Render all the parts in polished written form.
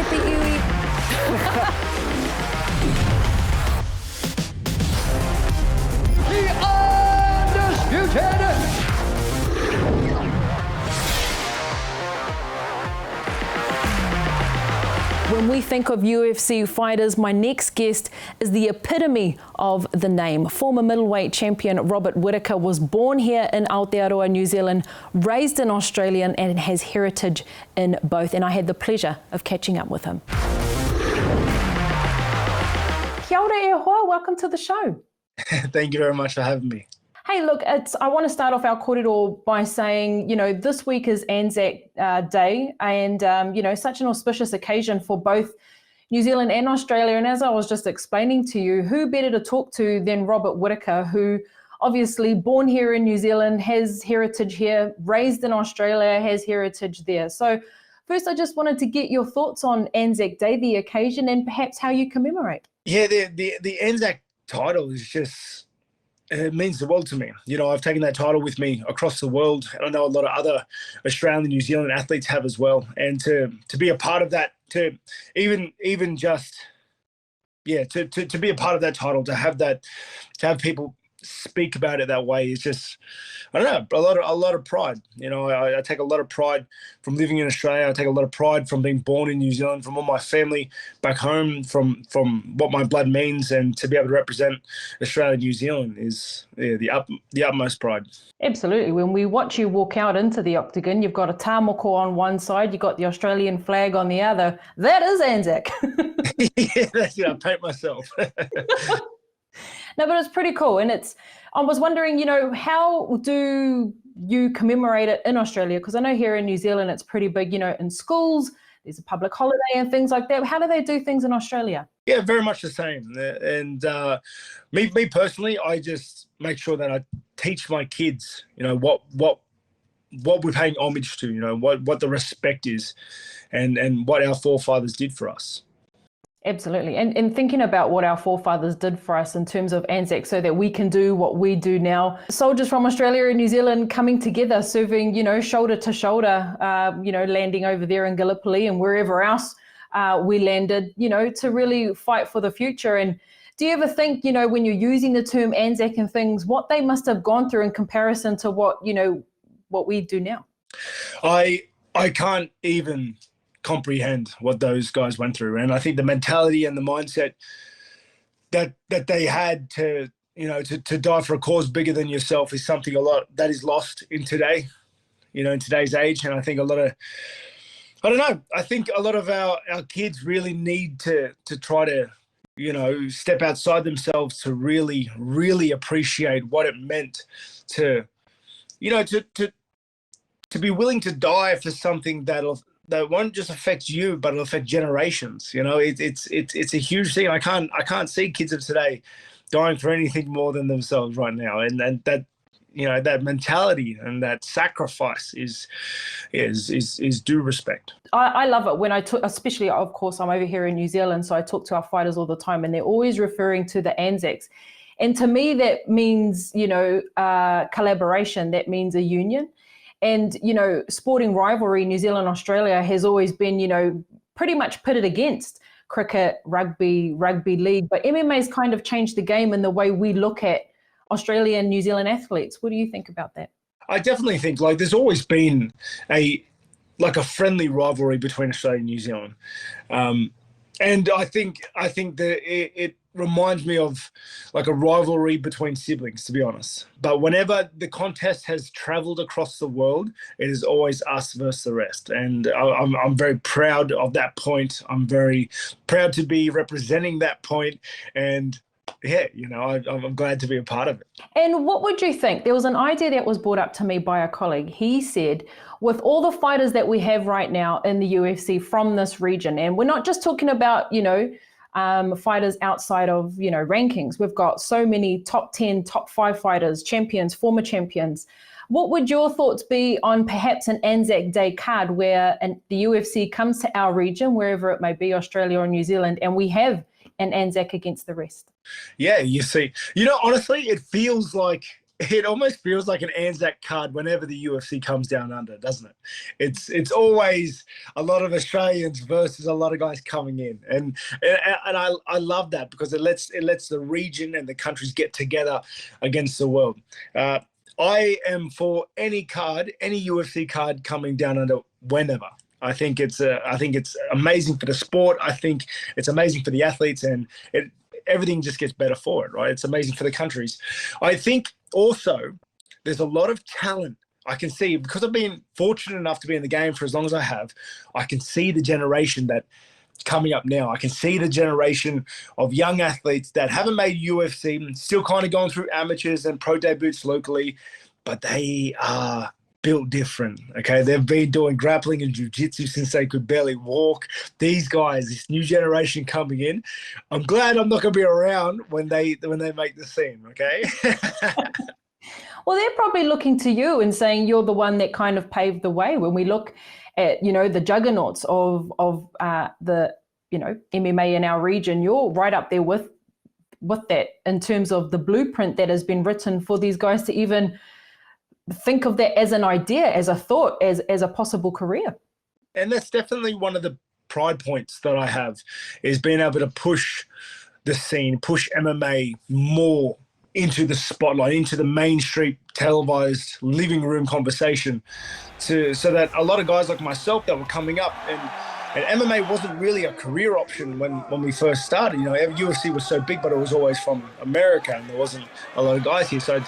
get the iwi. The undisputed When we think of UFC fighters, my next guest is the epitome of the name. Former middleweight champion Robert Whittaker was born here in Aotearoa, New Zealand, raised in Australia and has heritage in both. And I had the pleasure of catching up with him. Kia ora e hoa, welcome to the show. Thank you very much for having me. Hey, look, I want to start off our kōrero by saying, this week is ANZAC Day and, such an auspicious occasion for both New Zealand and Australia. And as I was just explaining to you, who better to talk to than Robert Whittaker, who obviously born here in New Zealand, has heritage here, raised in Australia, has heritage there. So first, I just wanted to get your thoughts on ANZAC Day, the occasion, and perhaps how you commemorate. Yeah, the ANZAC title is just... It means the world to me. I've taken that title with me across the world, and I know a lot of other Australian and New Zealand athletes have as well. And to be a part of that, to even just, to be a part of that title, to have people speak about it that way is just, I don't know, a lot of pride. I take a lot of pride from living in Australia. I take a lot of pride from being born in New Zealand, from all my family back home, from what my blood means, and to be able to represent Australia and New Zealand is the utmost pride. Absolutely. When we watch you walk out into the octagon, you've got a tāmoko on one side, you've got the Australian flag on the other. That is ANZAC. Yeah, that's it. I paint myself. No, but it's pretty cool. And I was wondering, how do you commemorate it in Australia? Because I know here in New Zealand, it's pretty big, in schools, there's a public holiday and things like that. How do they do things in Australia? Yeah, very much the same. And me personally, I just make sure that I teach my kids, what we're paying homage to, what the respect is and what our forefathers did for us. Absolutely. And thinking about what our forefathers did for us in terms of ANZAC so that we can do what we do now. Soldiers from Australia and New Zealand coming together, serving, shoulder to shoulder, landing over there in Gallipoli and wherever else we landed, to really fight for the future. And do you ever think, when you're using the term ANZAC and things, what they must have gone through in comparison to what we do now? I can't even comprehend what those guys went through, and I think the mentality and the mindset that they had to die for a cause bigger than yourself is something a lot that is lost in today, in today's age. And I think I think a lot of our kids really need to try to step outside themselves to really appreciate what it meant to be willing to die for something that won't just affect you, but it'll affect generations. It's a huge thing. I can't see kids of today dying for anything more than themselves right now. And that, that mentality and that sacrifice is due respect. I love it when especially, of course, I'm over here in New Zealand, so I talk to our fighters all the time, and they're always referring to the ANZACs. And to me, that means, collaboration. That means a union. And, sporting rivalry, New Zealand, Australia has always been, pretty much pitted against cricket, rugby league. But MMA's kind of changed the game in the way we look at Australia and New Zealand athletes. What do you think about that? I definitely think there's always been a friendly rivalry between Australia and New Zealand. And I think that it reminds me of a rivalry between siblings, to be honest. But whenever the contest has traveled across the world, it is always us versus the rest. And I'm very proud of that point. I'm very proud to be representing that point. And yeah, I'm glad to be a part of it. And what would you think? There was an idea that was brought up to me by a colleague. He said, with all the fighters that we have right now in the UFC from this region, and we're not just talking about, fighters outside of, rankings. We've got so many top 10, top 5 fighters, champions, former champions. What would your thoughts be on perhaps an ANZAC Day card where the UFC comes to our region, wherever it may be, Australia or New Zealand, and we have an ANZAC against the rest? Yeah, you see, honestly, it feels like it almost feels like an ANZAC card whenever the UFC comes down under, doesn't it? It's always a lot of Australians versus a lot of guys coming in, and I love that because it lets the region and the countries get together against the world. I am for any UFC card coming down under whenever. I think it's amazing for the sport. I think it's amazing for the athletes, and everything just gets better for it, right? It's amazing for the countries. I think also there's a lot of talent I can see, because I've been fortunate enough to be in the game for as long as I have. I can see the generation that coming up now. I can see the generation of young athletes that haven't made UFC, still kind of going through amateurs and pro debuts locally, but they are built different. Okay, they've been doing grappling and jiu-jitsu since they could barely walk. These guys, this new generation coming in, I'm glad I'm not going to be around when they make the scene. Okay. Well, they're probably looking to you and saying you're the one that kind of paved the way. When we look at, the juggernauts of the MMA in our region, you're right up there with that in terms of the blueprint that has been written for these guys to even think of that as an idea, as a thought, as a possible career. And that's definitely one of the pride points that I have, is being able to push the scene, push MMA more into the spotlight, into the mainstream televised living room conversation, so that a lot of guys like myself that were coming up, and MMA wasn't really a career option when we first started. UFC was so big, but it was always from America, and there wasn't a lot of guys here. So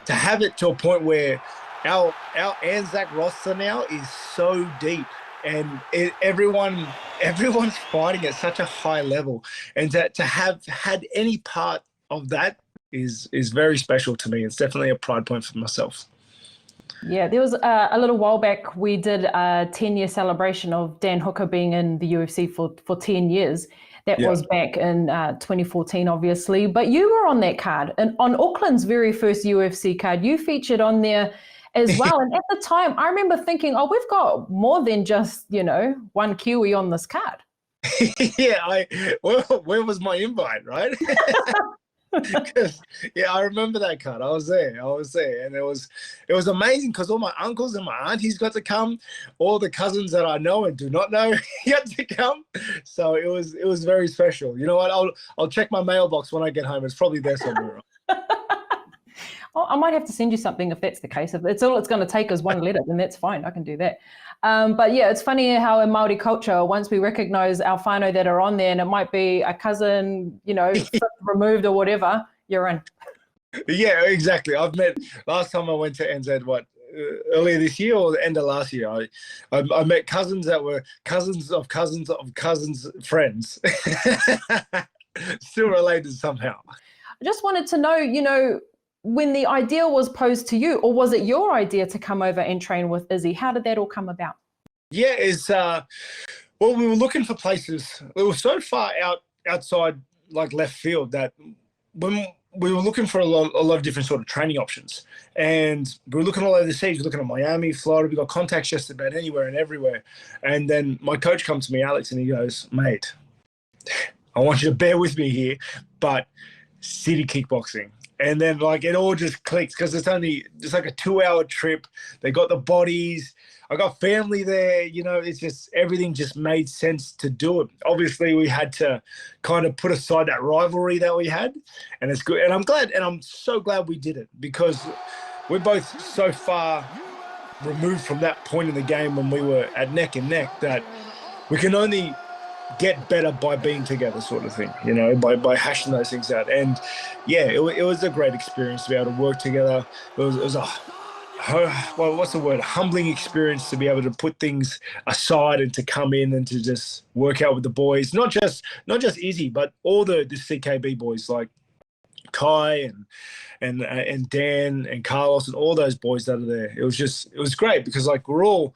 to have it to a point where our ANZAC roster now is so deep, and everyone's fighting at such a high level, and to have had any part of that is very special to me. It's definitely a pride point for myself. Yeah, there was a little while back, we did a 10-year celebration of Dan Hooker being in the UFC for 10 years. That was back in 2014, obviously. But you were on that card. And on Auckland's very first UFC card, you featured on there as well. And at the time, I remember thinking, we've got more than just, one Kiwi on this card. Yeah, where was my invite, right? I remember that card. I was there, and it was amazing because all my uncles and my aunties got to come, all the cousins that I know and do not know got to come. So it was very special. You know what? I'll check my mailbox when I get home. It's probably there somewhere. I might have to send you something if that's the case. If it's all it's going to take is one letter, then that's fine. I can do that. But yeah, it's funny how in Māori culture, once we recognize our whānau that are on there, and it might be a cousin, removed or whatever, you're in. Yeah, exactly. I've met, last time I went to NZ, earlier this year or the end of last year, I met cousins that were cousins of cousins of cousins' friends. Still related somehow. I just wanted to know, when the idea was posed to you, or was it your idea to come over and train with Izzy? How did that all come about? Yeah, we were looking for places. We were so far outside, like left field, that when we were looking for a lot of different sort of training options, and we were looking all over the seas. We're looking at Miami, Florida. We got contacts just about anywhere and everywhere. And then my coach comes to me, Alex, and he goes, "Mate, I want you to bear with me here, but city kickboxing." And then it all just clicks because it's like a 2-hour trip. They got the bodies. I got family there. It's just, everything just made sense to do it. Obviously, we had to kind of put aside that rivalry that we had, and it's good. And I'm so glad we did it, because we're both so far removed from that point in the game when we were at neck and neck that we can only get better by being together, sort of thing, by hashing those things out. And yeah, it was a great experience to be able to work together. It was a humbling experience to be able to put things aside and to come in and to just work out with the boys, not just Izzy, but all the CKB boys like Kai and Dan and Carlos and all those boys that are there. It was great because we're all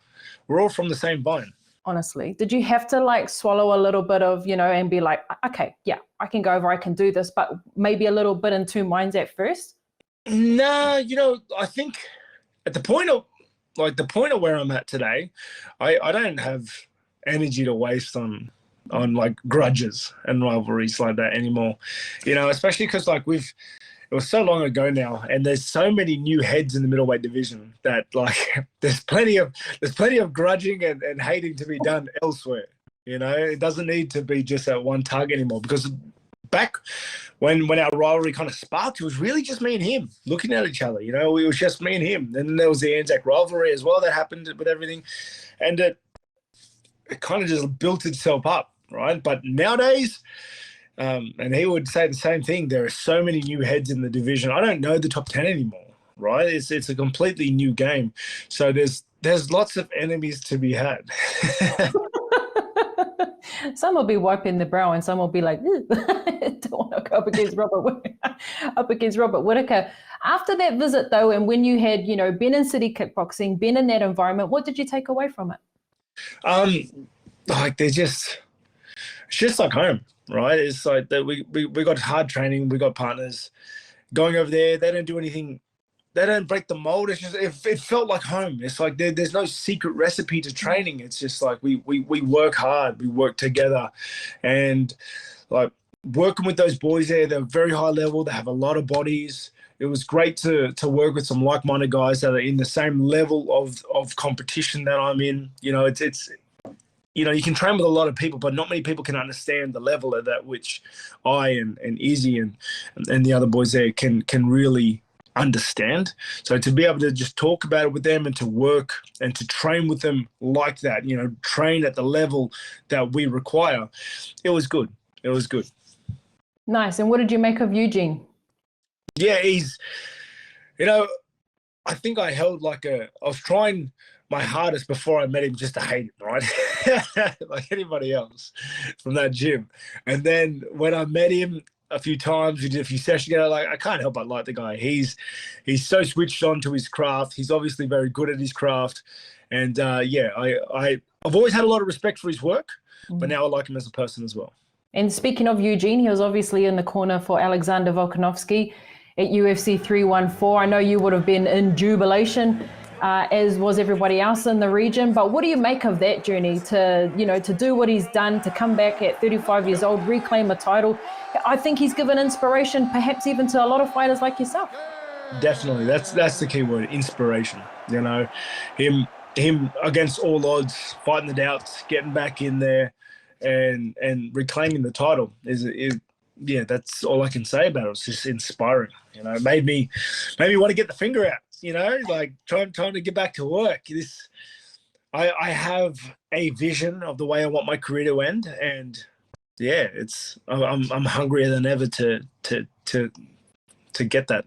from the same vine. Honestly, did you have to swallow a little bit of, and be like, okay, yeah, I can go over, I can do this, but maybe a little bit in two minds at first? Nah, I think at the point of where I'm at today, I don't have energy to waste on grudges and rivalries like that anymore. Especially because it was so long ago now, and there's so many new heads in the middleweight division that like there's plenty of grudging and hating to be done elsewhere. You know, it doesn't need to be just at one tug anymore, because back when our rivalry kind of sparked, it was really just me and him looking at each other. You know, it was just me and him. And then there was the ANZAC rivalry as well that happened with everything, and it kind of just built itself up, right? But nowadays, and he would say the same thing, there are so many new heads in the division. I don't know the top 10 anymore, right? It's a completely new game. So there's lots of enemies to be had. Some will be wiping the brow, and some will be like, don't want to go up against Robert Whittaker. After that visit, though, and when you had, been in city kickboxing, been in that environment, what did you take away from it? Like it's just like home, right? It's like that we got hard training, we got partners going over there. They don't do anything. They don't break the mold. It's just it felt like home. It's like there's no secret recipe to training. It's just like we work hard, we work together, and like working with those boys there, they're very high level. They have a lot of bodies. It was great to work with some like-minded guys that are in the same level of competition that I'm in. You know, it's you can train with a lot of people, but not many people can understand the level of that which I and Izzy and the other boys there can really understand. So to be able to just talk about it with them and to work and to train with them like that, train at the level that we require, it was good. It was good. Nice. And what did you make of Eugene? Yeah, he's, I think I was trying my hardest before I met him just to hate him, right? Like anybody else from that gym. And then when I met him a few times, we did a few sessions together, like I can't help but like the guy. He's so switched on to his craft. He's obviously very good at his craft. And I've always had a lot of respect for his work, but now I like him as a person as well. And speaking of Eugene, he was obviously in the corner for Alexander Volkanovski at UFC 314. I know you would have been in jubilation, as was everybody else in the region. But what do you make of that journey to do what he's done, to come back at 35 years old, reclaim a title? I think he's given inspiration, perhaps even to a lot of fighters like yourself. Definitely, that's the key word, inspiration. Him against all odds, fighting the doubts, getting back in there, and reclaiming the title is that's all I can say about it. It's just inspiring. It made me want to get the finger out. Like trying to get back to work. I have a vision of the way I want my career to end, and I'm hungrier than ever to get that.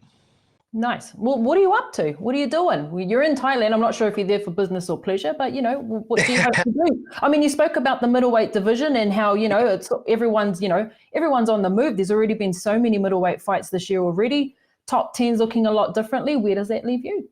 Nice. Well, what are you up to? What are you doing? Well, you're in Thailand. I'm not sure if you're there for business or pleasure, but what do you have to do? I mean, you spoke about the middleweight division and how it's everyone's on the move. There's already been so many middleweight fights this year already. Top 10's looking a lot differently. Where does that leave you?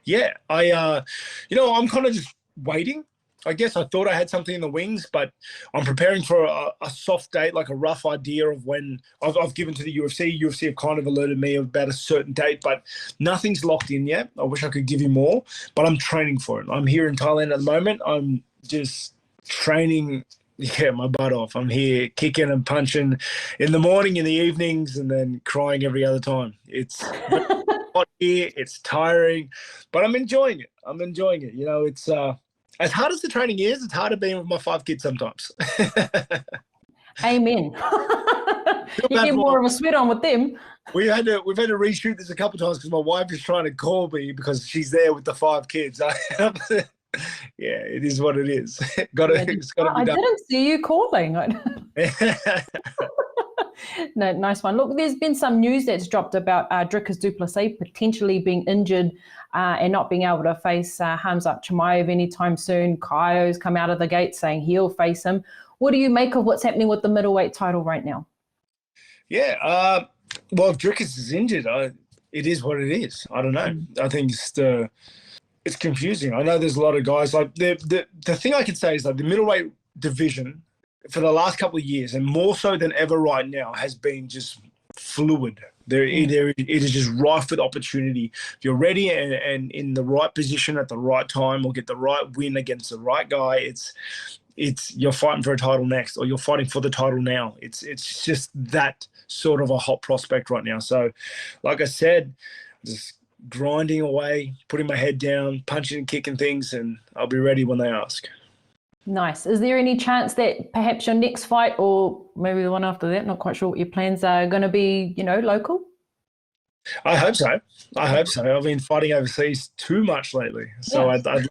Yeah, I'm kind of just waiting. I guess I thought I had something in the wings, but I'm preparing for a soft date, like a rough idea of when I've given to the UFC. UFC have kind of alerted me about a certain date, but nothing's locked in yet. I wish I could give you more, but I'm training for it. I'm here in Thailand at the moment. I'm just training my butt off. I'm here kicking and punching in the morning, in the evenings, and then crying every other time. It's hot here, it's tiring, but I'm enjoying it. It's as hard as the training is, it's harder being with my 5 kids sometimes. Amen. You get more of a sweat on with them. We've had to reshoot this a couple of times because my wife is trying to call me because she's there with the 5 kids. Yeah, it is what it is. It's gotta be done. I didn't see you calling. No, nice one. Look, there's been some news that's dropped about Dricus du Plessis potentially being injured and not being able to face Khamzat Chimaev anytime soon. Kaio's come out of the gate saying he'll face him. What do you make of what's happening with the middleweight title right now? Yeah, well, if Dricus is injured, it is what it is. I don't know. I think it's confusing. I know there's a lot of guys like the thing I can say is like the middleweight division for the last couple of years, and more so than ever right now, has been just fluid. It is just rife with opportunity. If you're ready and in the right position at the right time, or get the right win against the right guy, it's you're fighting for a title next, or you're fighting for the title now. It's just that sort of a hot prospect right now. So, like I said, just grinding away, putting my head down, punching and kicking things, and I'll be ready when they ask. Nice. Is there any chance that perhaps your next fight, or maybe the one after that, not quite sure what your plans are, going to be, local? I hope so. I've been fighting overseas too much lately. So yeah.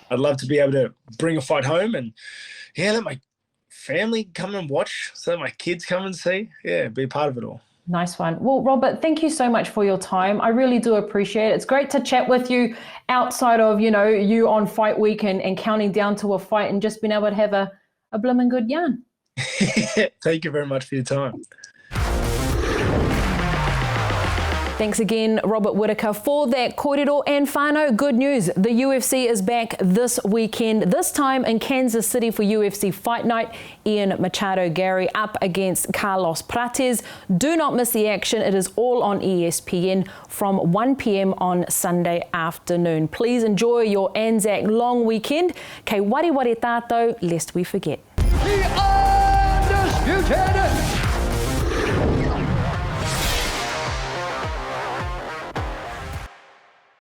I'd love to be able to bring a fight home and, let my family come and watch, so my kids come and see. Yeah, be part of it all. Nice one. Well, Robert, thank you so much for your time. I really do appreciate it. It's great to chat with you outside of, you on fight week and counting down to a fight, and just being able to have a blooming good yarn. Thank you very much for your time. Thanks again, Robert Whittaker, for that kōrero. And whānau, good news. The UFC is back this weekend, this time in Kansas City for UFC Fight Night. Ian Machado Gary up against Carlos Prates. Do not miss the action. It is all on ESPN from 1 p.m. on Sunday afternoon. Please enjoy your ANZAC long weekend. Kei wari tātou, lest we forget. The undisputed